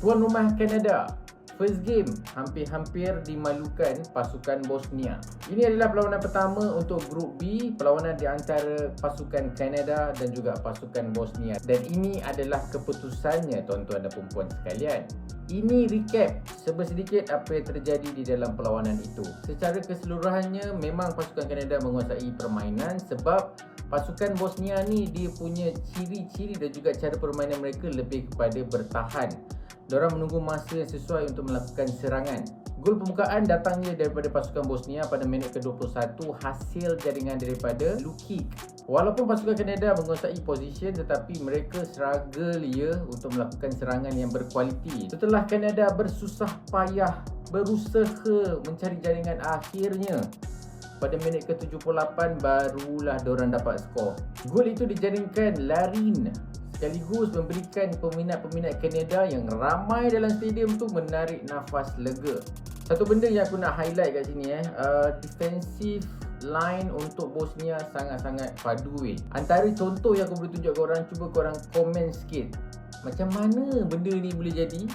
Tuan rumah Kanada, first game hampir-hampir dimalukan pasukan Bosnia. Ini adalah perlawanan pertama untuk Grup B, perlawanan di antara pasukan Kanada dan juga pasukan Bosnia. Dan ini adalah keputusannya tuan-tuan dan puan-puan sekalian. Ini recap sedikit apa yang terjadi di dalam perlawanan itu. Secara keseluruhannya memang pasukan Kanada menguasai permainan sebab pasukan Bosnia ni dia punya ciri-ciri dan juga cara permainan mereka lebih kepada bertahan. Diorang menunggu masa yang sesuai untuk melakukan serangan. Gol pembukaan datangnya daripada pasukan Bosnia pada minit ke-21 hasil jaringan daripada Lukic. Walaupun pasukan Kanada menguasai position tetapi mereka struggle untuk melakukan serangan yang berkualiti. Setelah Kanada bersusah payah berusaha mencari jaringan, akhirnya pada minit ke-78 barulah diorang dapat skor. Gol itu dijaringkan Larin, sekaligus memberikan peminat-peminat Kanada yang ramai dalam stadium tu menarik nafas lega. Satu benda yang aku nak highlight kat sini defensive line untuk Bosnia sangat-sangat padu Antara contoh yang aku boleh tunjuk korang, cuba korang komen sikit macam mana benda ni boleh jadi.